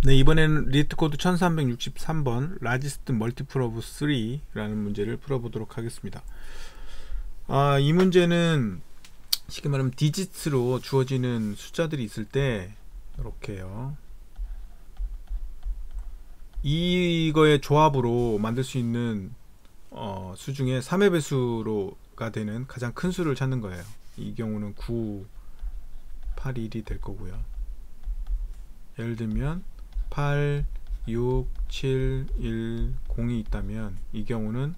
네, 이번에는 리트코드 1363번 라지스트 멀티플 오브 3라는 문제를 풀어보도록 하겠습니다. 이 문제는 쉽게 말하면 디짓으로 주어지는 숫자들이 있을 때 이렇게요. 이거의 조합으로 만들 수 있는 수 중에 3의 배수로가 되는 가장 큰 수를 찾는 거예요. 이 경우는 9, 8, 1이 될 거고요. 예를 들면 8, 6, 7, 1, 0이 있다면 이 경우는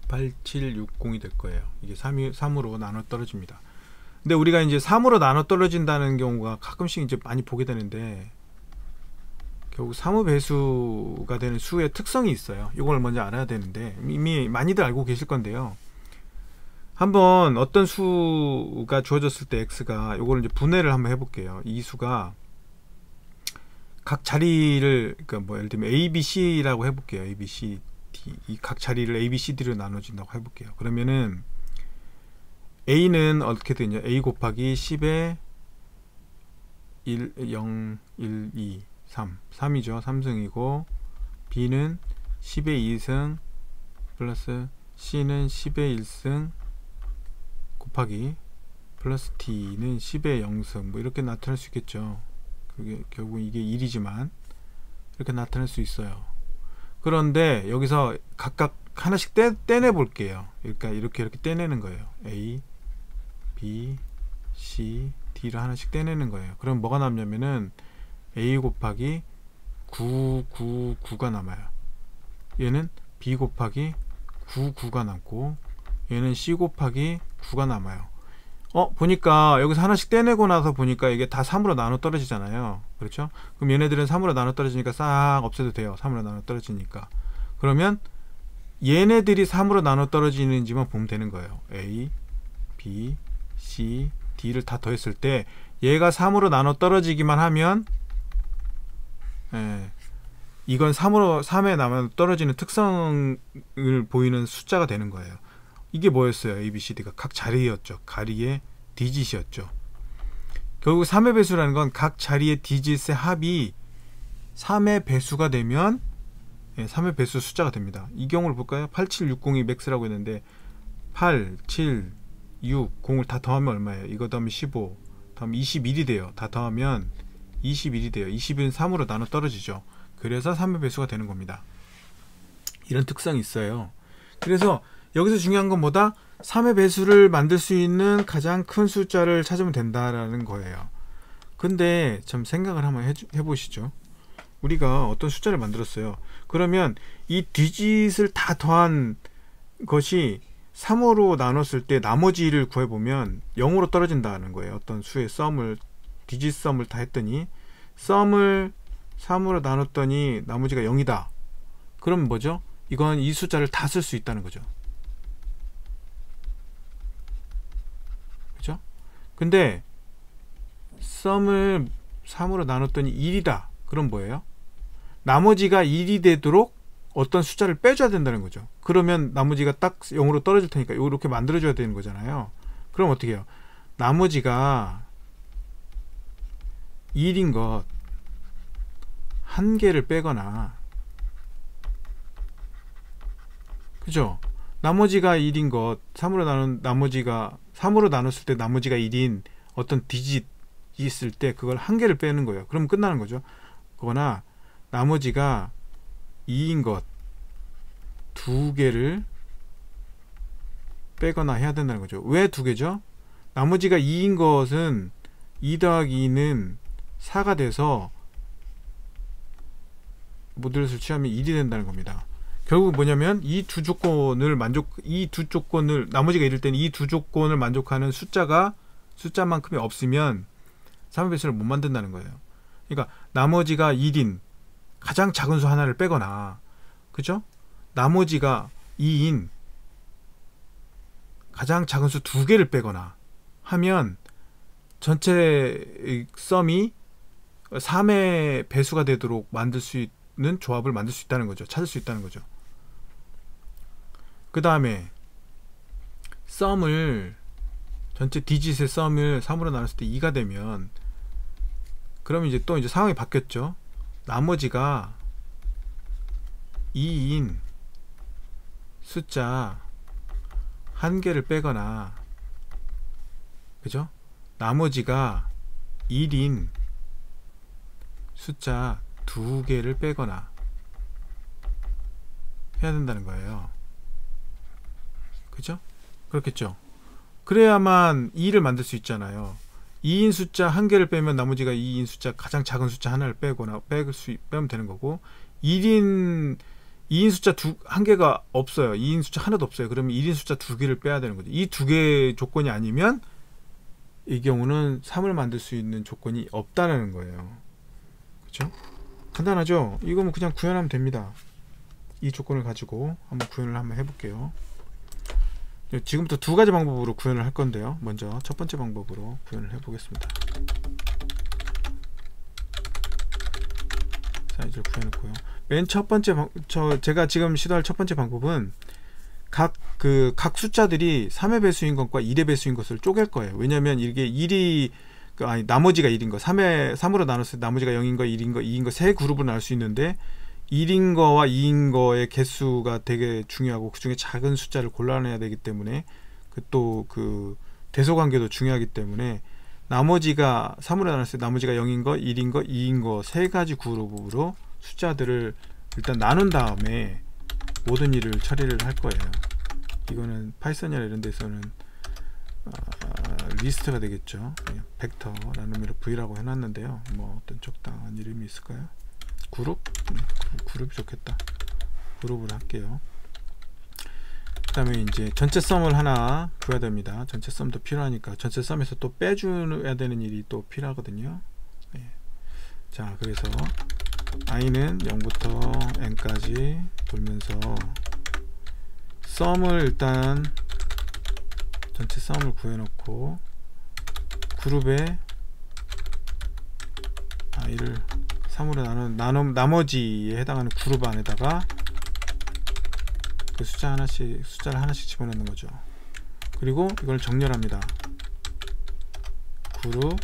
8, 7, 6, 0이 될 거예요. 이게 3으로 나눠 떨어집니다. 근데 우리가 이제 3으로 나눠 떨어진다는 경우가 가끔씩 이제 많이 보게 되는데, 결국 3의 배수가 되는 수의 특성이 있어요. 이걸 먼저 알아야 되는데, 이미 많이들 알고 계실 건데요. 한번 어떤 수가 주어졌을 때 x가, 이걸 이제 분해를 한번 해볼게요. 이 수가 각 자리를, 그러니까 뭐 예를 들면 A, B, C라고 해볼게요. A, B, C, D. 이 각 자리를 A, B, C, D로 나눠진다고 해볼게요. 그러면은 A는 어떻게 되냐? A 곱하기 10의 1, 0, 1, 2, 3. 3이죠. 3승이고, B는 10의 2승 플러스 C는 10의 1승 곱하기 플러스 D는 10의 0승. 뭐 이렇게 나타낼 수 있겠죠. 그게 결국 이게 1이지만 이렇게 나타낼 수 있어요. 그런데 여기서 각각 하나씩 떼내 볼게요. 그러니까 이렇게 떼내는 거예요. A, B, C, D를 하나씩 떼내는 거예요. 그럼 뭐가 남냐면은 A 곱하기 9, 9, 9가 남아요. 얘는 B 곱하기 9, 9가 남고, 얘는 C 곱하기 9가 남아요. 보니까 여기서 하나씩 떼내고 나서 보니까 이게 다 3으로 나눠 떨어지잖아요. 그렇죠? 그럼 얘네들은 3으로 나눠 떨어지니까 싹 없애도 돼요. 3으로 나눠 떨어지니까. 그러면 얘네들이 3으로 나눠 떨어지는지만 보면 되는 거예요. A, B, C, D를 다 더했을 때 얘가 3으로 나눠 떨어지기만 하면, 이건 3에 나눠 떨어지는 특성을 보이는 숫자가 되는 거예요. 이게 뭐였어요? A, B, C, D가 각 자리였죠. 자리의 디짓이었죠. 결국 3의 배수라는 건 각 자리의 디짓의 합이 3의 배수가 되면 3의 배수 숫자가 됩니다. 이 경우를 볼까요? 8, 7, 6, 0이 맥스라고 했는데 8, 7, 6, 0을 다 더하면 얼마예요? 이거 더하면 15, 다음 21이 돼요. 다 더하면 21이 돼요. 20은 3으로 나눠 떨어지죠. 그래서 3의 배수가 되는 겁니다. 이런 특성이 있어요. 그래서 여기서 중요한 건 뭐다? 3의 배수를 만들 수 있는 가장 큰 숫자를 찾으면 된다라는 거예요. 근데 좀 생각을 한번 해보시죠. 우리가 어떤 숫자를 만들었어요. 그러면 이 디짓을 다 더한 것이 3으로 나눴을 때 나머지를 구해보면 0으로 떨어진다는 거예요. 어떤 수의 썸을, 디짓 썸을 다 했더니 썸을 3으로 나눴더니 나머지가 0이다. 그럼 뭐죠? 이건 이 숫자를 다 쓸 수 있다는 거죠. 그죠? 근데 썸을 3으로 나눴더니 1이다. 그럼 뭐예요? 나머지가 1이 되도록 어떤 숫자를 빼줘야 된다는 거죠. 그러면 나머지가 딱 0으로 떨어질 테니까 이렇게 만들어줘야 되는 거잖아요. 그럼 어떻게 해요? 나머지가 1인 것 한 개를 빼거나, 그죠? 나머지가 1인 것, 3으로 나눈 나머지가, 3으로 나눴을 때 나머지가 1인 어떤 디짓이 있을 때 그걸 한 개를 빼는 거예요. 그럼 끝나는 거죠. 그거나 나머지가 2인 것 두 개를 빼거나 해야 된다는 거죠. 왜 두 개죠? 나머지가 2인 것은 2 더하기 2는 4가 돼서 모듈을 취하면 1이 된다는 겁니다. 결국 뭐냐면 이 두 조건을 나머지가 1일 때는 이 두 조건을 만족하는 숫자만큼이 없으면 3의 배수를 못 만든다는 거예요. 그러니까 나머지가 1인 가장 작은 수 하나를 빼거나, 그죠? 나머지가 2인 가장 작은 수 두 개를 빼거나 하면 전체 썸이 3의 배수가 되도록 만들 수 있는 조합을 만들 수 있다는 거죠. 찾을 수 있다는 거죠. 그 다음에 썸을, 전체 디짓의 썸을 3으로 나눴을 때 2가 되면, 그러면 이제 또 상황이 바뀌었죠. 나머지가 2인 숫자 한 개를 빼거나, 그죠? 나머지가 1인 숫자 2개를 빼거나 해야 된다는 거예요. 그죠? 그렇겠죠? 그래야만 2를 만들 수 있잖아요. 2인 숫자 한 개를 빼면 나머지가 2인 숫자 가장 작은 숫자 하나를 빼면 되는 거고, 2인 숫자 한 개가 없어요. 2인 숫자 하나도 없어요. 그러면 1인 숫자 2개를 빼야 되는 거죠. 이 2개 조건이 아니면 이 경우는 3을 만들 수 있는 조건이 없다는 거예요. 그렇죠? 간단하죠? 이거는 그냥 구현하면 됩니다. 이 조건을 가지고 한번 구현을 한번 해볼게요. 지금부터 두 가지 방법으로 구현을 할 건데요. 먼저 첫 번째 방법으로 구현을 해보겠습니다. 사이즈를 구해놓고요. 맨 첫 번째 제가 지금 시도할 첫 번째 방법은 각 숫자들이 3의 배수인 것과 1의 배수인 것을 쪼갤 거예요. 왜냐면 이게 1이 나머지가 1인 거, 3으로 나눴을 때 나머지가 0인 거, 1인 거, 2인 거 세 그룹으로 나눌 수 있는데, 1인 거와 2인 거의 개수가 되게 중요하고 그 중에 작은 숫자를 골라내야 되기 때문에, 그 대소관계도 중요하기 때문에 나머지가 3으로 나눴을 때 나머지가 0인 거, 1인 거, 2인 거 세 가지 그룹으로 숫자들을 일단 나눈 다음에 모든 일을 처리를 할 거예요. 이거는 파이썬이나 이런 데서는 리스트가 되겠죠. 벡터라는 의미로 V라고 해놨는데요. 뭐 어떤 적당한 이름이 있을까요? 그룹? 그룹이 좋겠다. 그룹을 할게요. 그 다음에 이제 전체 썸을 하나 구해야 됩니다. 전체 썸도 필요하니까 전체 썸에서 또 빼줘야 되는 일이 또 필요하거든요. 네. 자, 그래서 i는 0부터 n까지 돌면서 썸을 일단 전체 썸을 구해놓고 그룹에 i를 3으로 나머지에 해당하는 그룹 안에다가 그 숫자를 하나씩 집어넣는 거죠. 그리고 이걸 정렬합니다. 그룹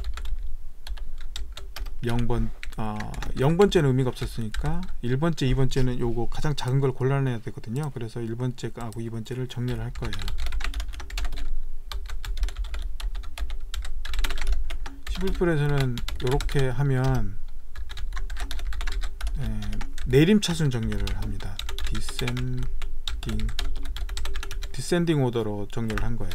0번째는 의미가 없었으니까 1번째, 2번째는 요거 가장 작은 걸 골라내야 되거든요. 그래서 1번째하고 2번째를 정렬을 할 거예요. C++에서는 이렇게 하면 내림차순 정렬을 합니다. 디센딩 오더로 정렬을 한 거예요.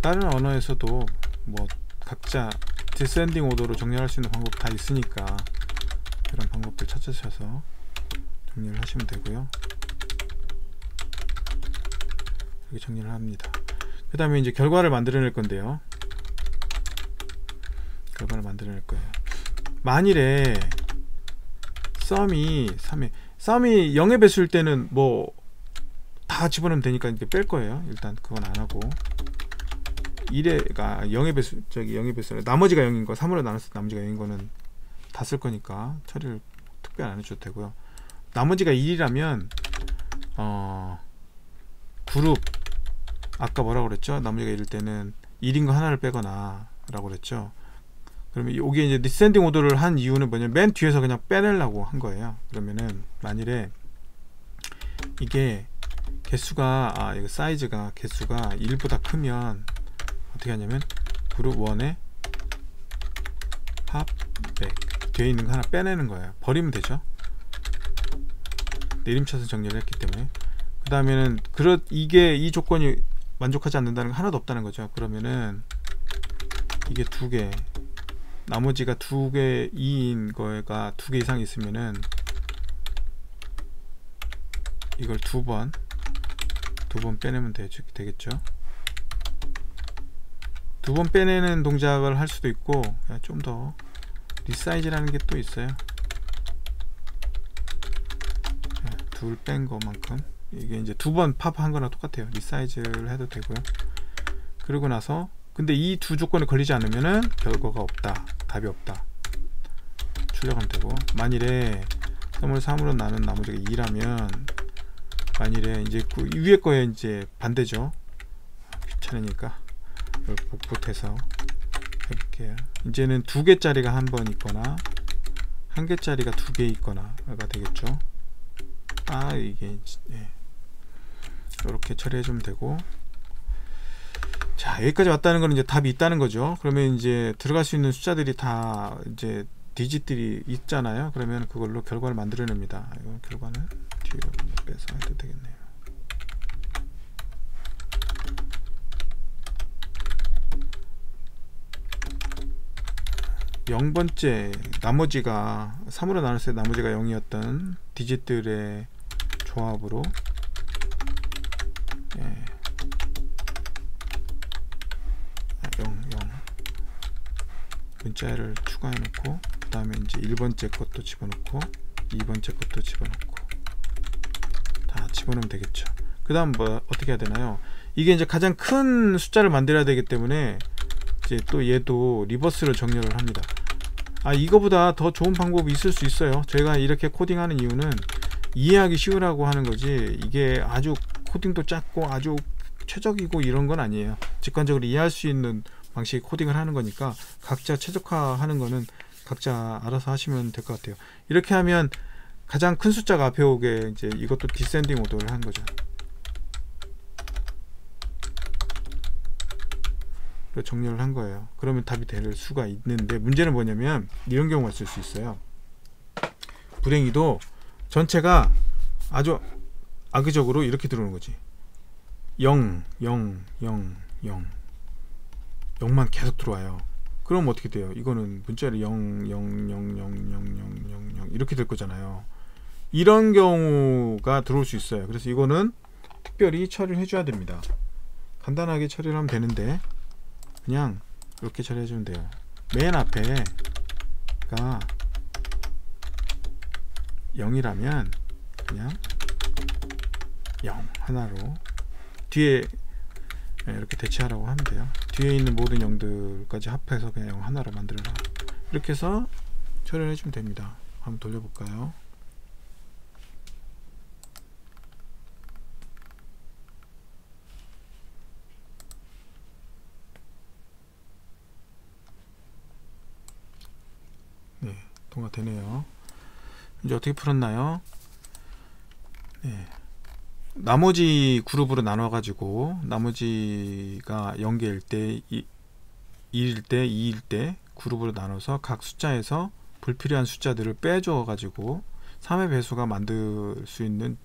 다른 언어에서도 뭐 각자 디센딩 오더로 정렬할 수 있는 방법 다 있으니까 그런 방법들 찾으셔서 정렬을 하시면 되고요. 이렇게 정리를 합니다. 그 다음에 이제 결과를 만들어낼 건데요. 결과를 만들어낼 거예요. 만일에 썸이 0의 배수일 때는 뭐 다 집어넣으면 되니까 이렇게 뺄 거예요. 일단 그건 안 하고 1가 0의 배수, 0의 배수, 나머지가 0인 거 3으로 나눴을 때 나머지가 0인 거는 다 쓸 거니까 처리를 특별히 안 해줘도 되고요. 나머지가 1이라면 그룹 아까 뭐라고 그랬죠? 나머지가 1일 때는 1인 거 하나를 빼거나 라고 그랬죠. 그러면 이게 이제 디센딩 오더를 한 이유는 뭐냐면 맨 뒤에서 그냥 빼내려고 한 거예요. 그러면은 만일에 이게 개수가 이거 사이즈가 개수가 1보다 크면 어떻게 하냐면 그룹 1에 팝백 뒤에 있는 거 하나 빼내는 거예요. 버리면 되죠. 내림차순 정리를 했기 때문에. 그 다음에는 이게 이 조건이 만족하지 않는다는 거 하나도 없다는 거죠. 그러면은 이게 2개, 나머지가 2개 2인 거가 2개 이상 있으면은 이걸 두 번 빼내면 되겠죠. 두 번 빼내는 동작을 할 수도 있고, 좀 더 리사이즈라는 게 또 있어요. 둘 뺀 것만큼 이게 이제 두 번 팝한 거랑 똑같아요. 리사이즈를 해도 되고요. 그러고 나서 근데 이 두 조건에 걸리지 않으면은 결과가 없다, 답이 없다 출력하면 되고, 만일에 3을 3으로 나눈 나머지가 2라면 만일에 이제 그 위에 거에 이제 반대죠. 귀찮으니까 이걸 복붙해서 해볼게요. 이제는 2개짜리가 한 번 있거나 1개짜리가 2개 있거나가 되겠죠. 이게 이렇게 처리해 주면 되고, 자, 여기까지 왔다는 거는 이제 답이 있다는 거죠. 그러면 이제 들어갈 수 있는 숫자들이 다 이제 디짓들이 있잖아요. 그러면 그걸로 결과를 만들어냅니다. 이건 결과는 뒤로 빼서 해도 되겠네요. (0번째) 나머지가 3으로 나눴을 때 나머지가 0이었던 디짓들의 조합으로 0 문자를 추가해 놓고, 그 다음에 이제 1번째 것도 집어넣고 2번째 것도 집어넣고 다 집어넣으면 되겠죠. 그 다음 뭐 어떻게 해야 되나요? 이게 이제 가장 큰 숫자를 만들어야 되기 때문에 이제 또 얘도 리버스를 정렬을 합니다. 이거보다 더 좋은 방법이 있을 수 있어요. 저희가 이렇게 코딩하는 이유는 이해하기 쉬우라고 하는 거지, 이게 아주 코딩도 작고 아주 최적이고 이런 건 아니에요. 직관적으로 이해할 수 있는 방식의 코딩을 하는 거니까 각자 최적화하는 거는 각자 알아서 하시면 될 것 같아요. 이렇게 하면 가장 큰 숫자가 앞에 오게, 이제 이것도 디센딩 오더를 한 거죠. 정렬을 한 거예요. 그러면 답이 될 수가 있는데, 문제는 뭐냐면 이런 경우가 있을 수 있어요. 불행히도 전체가 아주 악의적으로 이렇게 들어오는 거지. 0, 0, 0, 0 0만 계속 들어와요. 그럼 어떻게 돼요? 이거는 문자를 0, 0, 0, 0, 0, 0, 0, 0 이렇게 될 거잖아요. 이런 경우가 들어올 수 있어요. 그래서 이거는 특별히 처리를 해줘야 됩니다. 간단하게 처리를 하면 되는데 그냥 이렇게 처리해 주면 돼요. 맨 앞에가 0이라면 그냥 0 하나로, 뒤에 이렇게 대체하라고 하면 돼요. 뒤에 있는 모든 0들까지 합해서 그냥 0 하나로 만들어라. 이렇게 해서 처리를 해주면 됩니다. 한번 돌려볼까요? 네, 통과되네요. 이제 어떻게 풀었나요? 네. 나머지 그룹으로 나눠 가지고, 나머지가 0개일 때, 1일 때, 2일 때 그룹으로 나눠서 각 숫자에서 불필요한 숫자들을 빼줘 가지고 3의 배수가 만들 수 있는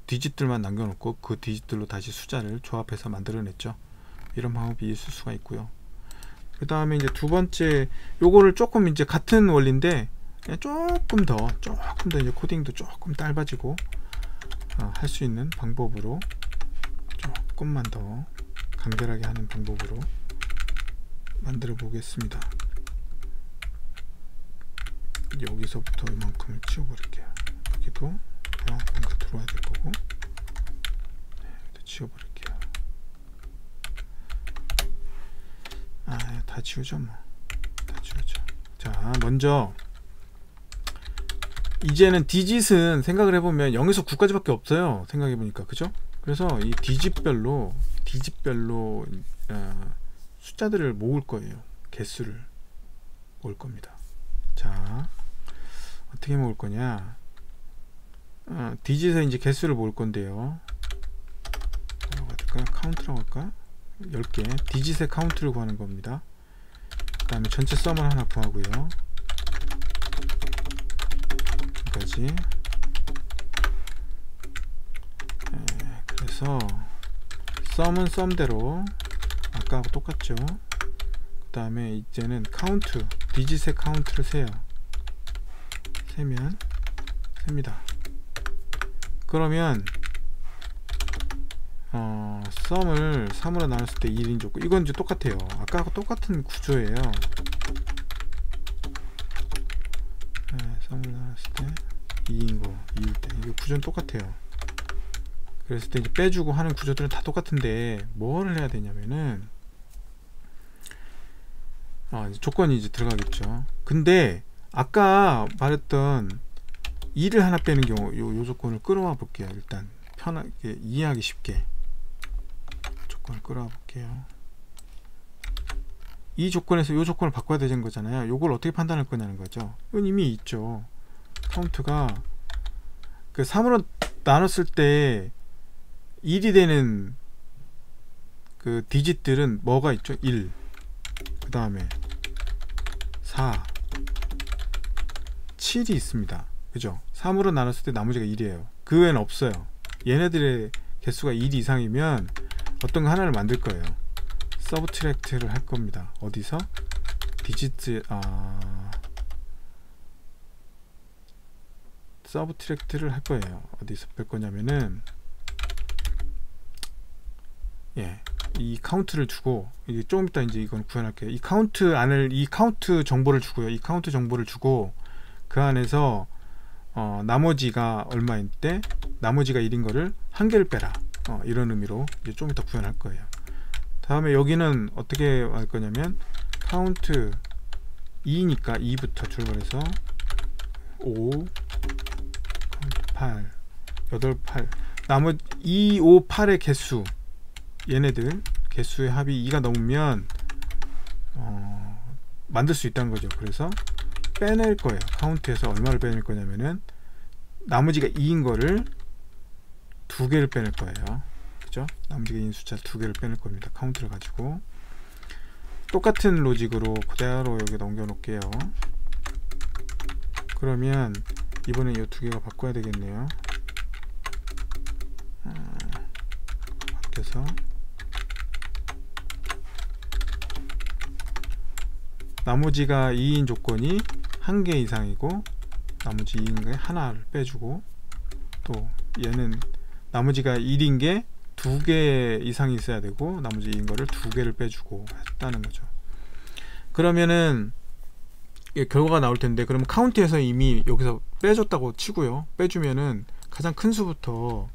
디짓들만 남겨놓고 그 디짓들로 다시 숫자를 조합해서 만들어냈죠. 이런 방법이 있을 수가 있고요. 그 다음에 이제 두 번째, 요거를 조금 이제 같은 원리인데 조금 더 이제 코딩도 조금 짧아지고 할 수 있는 방법으로, 조금만 더 간결하게 하는 방법으로 만들어 보겠습니다. 여기서부터 이만큼을 치워버릴게요. 여기도 뭔가 들어와야 될 거고, 치워버릴게요. 다 치우죠 뭐. 다 치우죠. 자, 먼저 이제는 디짓은 생각을 해보면 0에서 9까지밖에 없어요. 생각해보니까, 그죠? 그래서 이 디짓별로 숫자들을 모을 거예요. 개수를 모을 겁니다. 자, 어떻게 모을 거냐? 디짓에 이제 개수를 모을 건데요. 뭐라고 해야 될까요? 카운트라고 할까? 10개. 디짓의 카운트를 구하는 겁니다. 그 다음에 전체 썸을 하나 구하고요. 여기까지. 그래서 썸은 썸대로 아까하고 똑같죠. 그 다음에 이제는 카운트, 디짓의 카운트를 세요. 세면 셉니다. 그러면 썸을 3으로 나눴을 때 1인 좋고, 이건 이제 똑같아요. 아까하고 똑같은 구조예요. 썸을 나눴을 때 2인 거, 2일 때, 이거 구조는 똑같아요. 그랬을 때 이제 빼주고 하는 구조들은 다 똑같은데 뭐를 해야 되냐면은 이제 조건이 이제 들어가겠죠. 근데 아까 말했던 2를 하나 빼는 경우 요 조건을 끌어와 볼게요. 일단 편하게 이해하기 쉽게 조건을 끌어와 볼게요. 이 조건에서 이 조건을 바꿔야 되는 거잖아요. 요걸 어떻게 판단할 거냐는 거죠. 이건 이미 있죠. 카운트가 그 3으로 나눴을 때 1이 되는 그 디짓들은 뭐가 있죠? 1, 그 다음에 4, 7이 있습니다. 그죠? 3으로 나눴을 때 나머지가 1이에요. 그 외에는 없어요. 얘네들의 개수가 1 이상이면 어떤 거 하나를 만들 거예요. 서브트랙트를 할 겁니다. 어디서? 디지트, 서브트랙트를 할 거예요. 어디서 뺄 거냐면은, 예, 이 카운트를 주고, 이게 조금 이따 이제 이건 구현할게요. 이 카운트 안을, 이 카운트 정보를 주고요. 이 카운트 정보를 주고, 그 안에서 나머지가 얼마인 때 나머지가 1인 거를 한 개를 빼라. 이런 의미로 이제 좀 이따 구현할 거예요. 다음에 여기는 어떻게 할 거냐면 카운트 2니까 2부터 출발해서 5, 카운트 8, 8, 8, 나머지 2, 5, 8의 개수, 얘네들 개수의 합이 2가 넘으면 만들 수 있다는 거죠. 그래서 빼낼 거예요. 카운트에서 얼마를 빼낼 거냐면은 나머지가 2인 거를 2개를 빼낼 거예요. 그죠? 나머지가 2인 숫자 2개를 빼낼 겁니다. 카운트를 가지고 똑같은 로직으로 그대로 여기 넘겨 놓을게요. 그러면 이번에 이 2개가 바꿔야 되겠네요. 바뀌어서 나머지가 2인 조건이 1개 이상이고 나머지 2인 게 하나를 빼주고, 또 얘는 나머지가 1인 게 2개 이상이 있어야 되고 나머지 2인 거를 2개를 빼주고 했다는 거죠. 그러면은 결과가 나올 텐데, 그러면 카운트에서 이미 여기서 빼줬다고 치고요. 빼주면은 가장 큰 수부터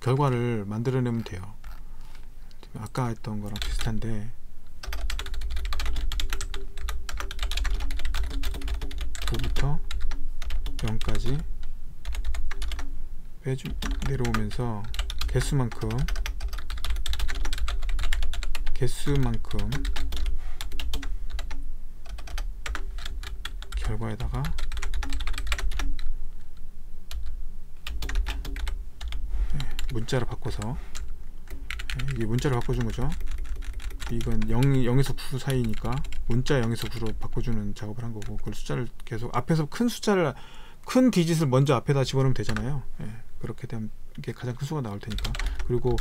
결과를 만들어내면 돼요. 아까 했던 거랑 비슷한데 9부터 0까지 내려오면서 개수만큼 결과에다가 문자로 바꿔서, 이게 문자로 바꿔준 거죠. 이건 0에서 9 사이니까 문자 0에서 9로 바꿔주는 작업을 한 거고, 그걸 숫자를 계속 앞에서 큰 디짓을 먼저 앞에다 집어넣으면 되잖아요. 예, 그렇게 되면 이게 가장 큰 수가 나올 테니까. 그리고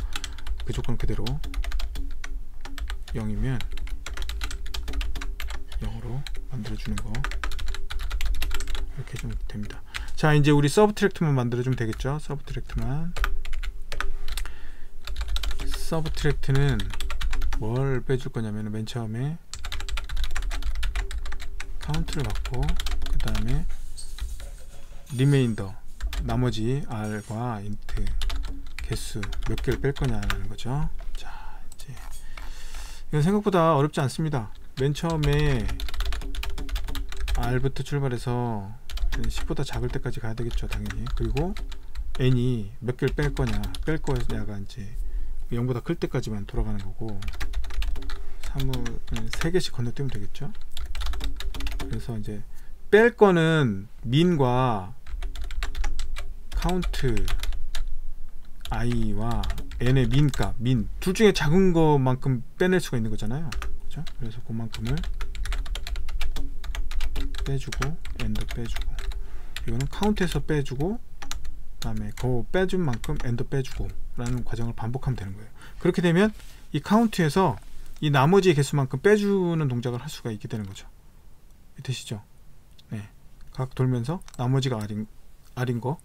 그 조건 그대로 0이면 0으로 만들어주는 거, 이렇게 좀 됩니다. 자, 이제 우리 서브트랙트만 만들어주면 되겠죠. 서브트랙트는 뭘 빼줄 거냐면 맨 처음에 카운트를 받고, 그 다음에 리메인더, 나머지 r과 int 개수 몇 개를 뺄 거냐는 거죠. 자, 이제 이건 생각보다 어렵지 않습니다. 맨 처음에 r부터 출발해서 10보다 작을 때까지 가야 되겠죠, 당연히. 그리고 n이 몇 개를 뺄 거냐가 이제 0보다 클 때까지만 돌아가는 거고, 3을 3개씩 건너뛰면 되겠죠. 그래서 이제 뺄 거는 민과 카운트 i와 n의 민값, 둘 중에 작은 것만큼 빼낼 수가 있는 거잖아요. 그렇죠? 그래서 그만큼을 빼주고 n도 빼주고, 이거는 카운트에서 빼주고 그 다음에 그 빼준 만큼 n도 빼주고 라는 과정을 반복하면 되는 거예요. 그렇게 되면 이 카운트에서 이 나머지 개수만큼 빼주는 동작을 할 수가 있게 되는 거죠. 되시죠? 네. 각 돌면서 나머지가 r인 거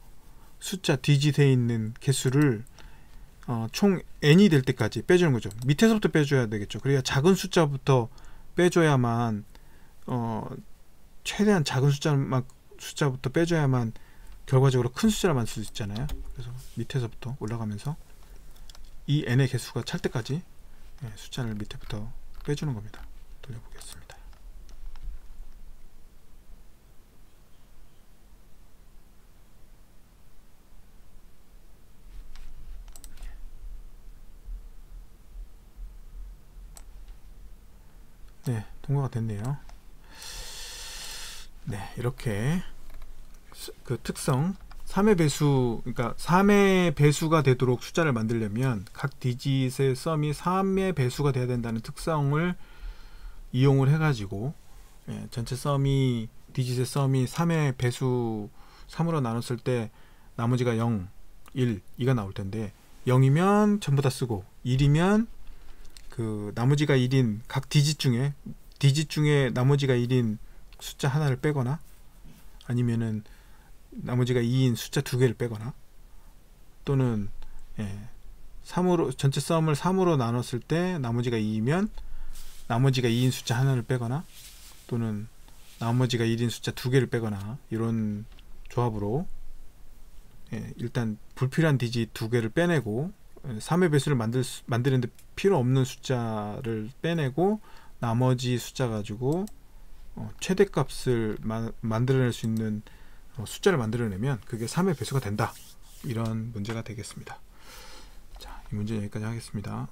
숫자 디짓에 있는 개수를 총 n이 될 때까지 빼주는 거죠. 밑에서부터 빼줘야 되겠죠. 그래야 작은 숫자부터 빼줘야만 최대한 작은 숫자부터 빼줘야만 결과적으로 큰 숫자를 만들 수 있잖아요. 그래서 밑에서부터 올라가면서 이 n의 개수가 찰 때까지 숫자를 밑에부터 빼주는 겁니다. 돌려보겠습니다. 네, 통과가 됐네요. 네, 이렇게 그 특성 3의 배수, 그러니까 3의 배수가 되도록 숫자를 만들려면 각 디짓의 썸이 3의 배수가 돼야 된다는 특성을 이용을 해가지고, 예, 전체 썸이 디짓의 썸이 3의 배수 3으로 나눴을 때 나머지가 0, 1, 2가 나올 텐데 0이면 전부 다 쓰고 1이면 그 나머지가 1인 각 디짓 중에 나머지가 1인 숫자 하나를 빼거나, 아니면은 나머지가 2인 숫자 두 개를 빼거나, 또는 3으로 전체 썸을 3으로 나눴을 때 나머지가 2이면 나머지가 2인 숫자 하나를 빼거나, 또는 나머지가 1인 숫자 두 개를 빼거나, 이런 조합으로 일단 불필요한 디짓 두 개를 빼내고 3의 배수를 만드는데 필요 없는 숫자를 빼내고 나머지 숫자 가지고 최대값을 만들어낼 수 있는 숫자를 만들어내면 그게 3의 배수가 된다. 이런 문제가 되겠습니다. 자, 이 문제 여기까지 하겠습니다.